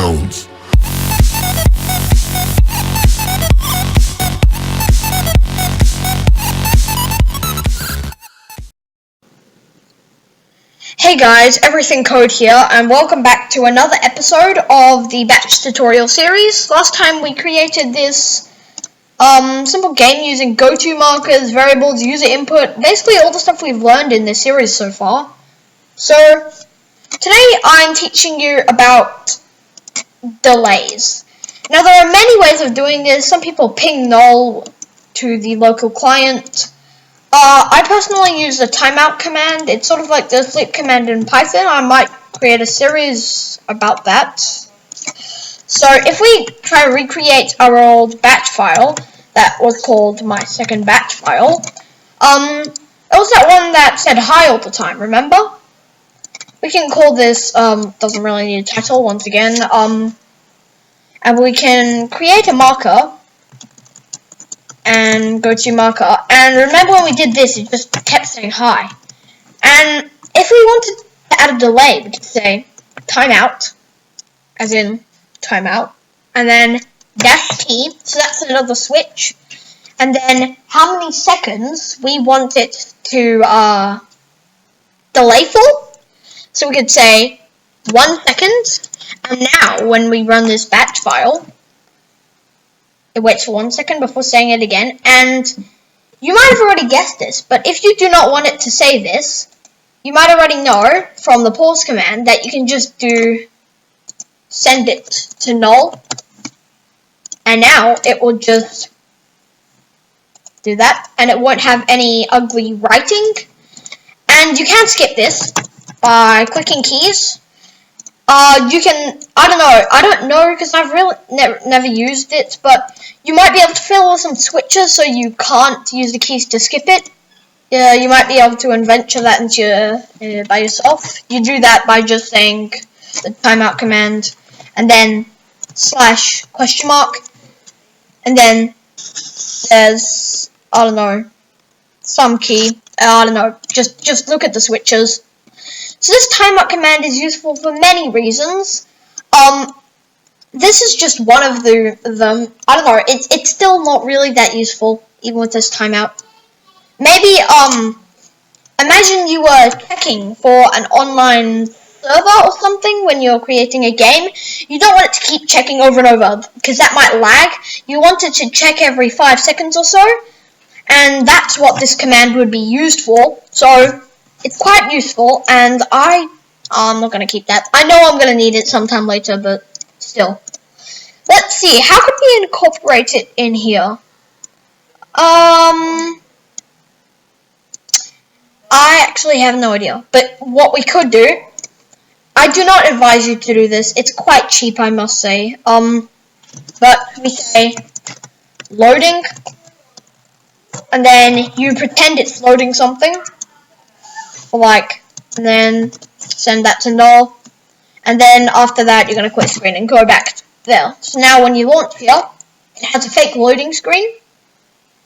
sounds. Hey guys, Everything Code here, and welcome back to another episode of the Batch tutorial series. Last time we created this simple game using go-to markers, variables, user input, basically all the stuff we've learned in this series so far. So, today I'm teaching you about delays. Now there are many ways of doing this. Some people ping null to the local client. I personally use the timeout command. It's sort of like the sleep command in Python. I might create a series about that. So if we try to recreate our old batch file that was called my second batch file, it was that one that said hi all the time, remember? We can call this, doesn't really need a title once again, and we can create a marker and go to marker, and remember when we did this, it just kept saying hi. And if we wanted to add a delay, we could say timeout, as in timeout, and then -t, so that's another switch, and then how many seconds we want it to delay for. So we could say 1 second, and now when we run this batch file, it waits for 1 second before saying it again, and you might have already guessed this, but if you do not want it to say this, you might already know from the pause command that you can just do send it to null, and now it will just do that, and it won't have any ugly writing. And you can skip this by clicking keys. You can, I don't know because I've really never used it, but you might be able to fill with some switches so you can't use the keys to skip it. You might be able to adventure that into by yourself. You do that by just saying the timeout command and then /, and then there's, I don't know, some key. I don't know, just look at the switches. So this timeout command is useful for many reasons. This is just one of them. I don't know, it's still not really that useful, even with this timeout. Maybe, imagine you were checking for an online server or something when you're creating a game. You don't want it to keep checking over and over, because that might lag. You want it to check every 5 seconds or so, and that's what this command would be used for. So it's quite useful, and I'm not going to keep that. I know I'm going to need it sometime later, but still. Let's see, how could we incorporate it in here? I actually have no idea, but what we could do, I do not advise you to do this. It's quite cheap, I must say. But we say loading, and then you pretend it's loading something. And then send that to null, and then after that you're going to quit screen and go back there. So now when you launch here, it has a fake loading screen,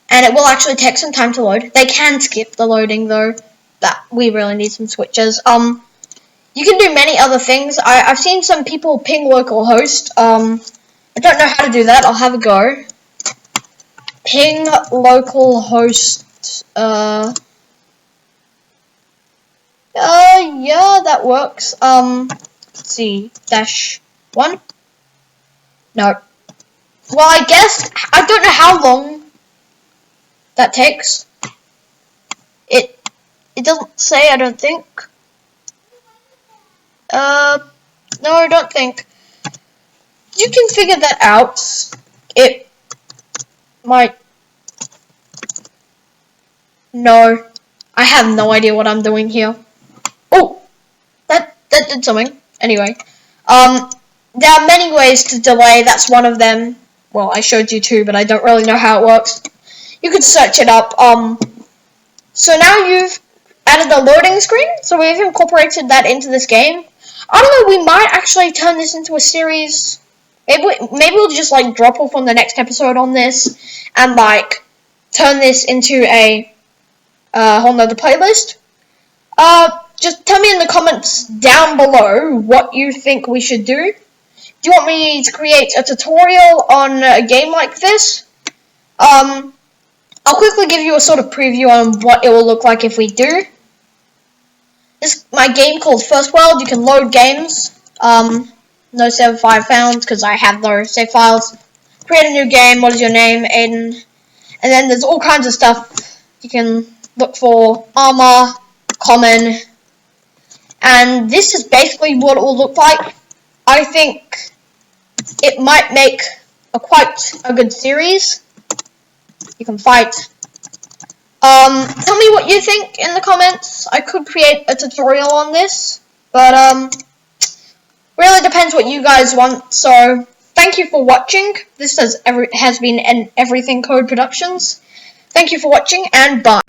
and it will actually take some time to load. They can skip the loading though, that we really need some switches. You can do many other things. I've seen some people ping localhost. I don't know how to do that. I'll have a go. Ping localhost, yeah, that works. Let's see, -1. No. Well, I guess, I don't know how long that takes. It doesn't say, I don't think. No, I don't think. You can figure that out. It might. No. I have no idea what I'm doing here. Oh! That did something. Anyway. There are many ways to delay. That's one of them. Well, I showed you two, but I don't really know how it works. You could search it up. So now you've added a loading screen. So we've incorporated that into this game. I don't know, we might actually turn this into a series. Maybe we'll just like drop off on the next episode on this and like turn this into a whole nother playlist. Just tell me in the comments down below what you think we should do. do you want me to create a tutorial on a game like this? I'll quickly give you a sort of preview on what it will look like if we do. This is my game called First World. You can load games. No save file found because I have no save files. Create a new game. What is your name? Aiden. And then there's all kinds of stuff you can look for. Armor, common. And this is basically what it will look like. I think it might make quite a good series. You can fight. Tell me what you think in the comments. I could create a tutorial on this, but really depends what you guys want. So thank you for watching. This has been an Everything Code Productions. Thank you for watching, and bye.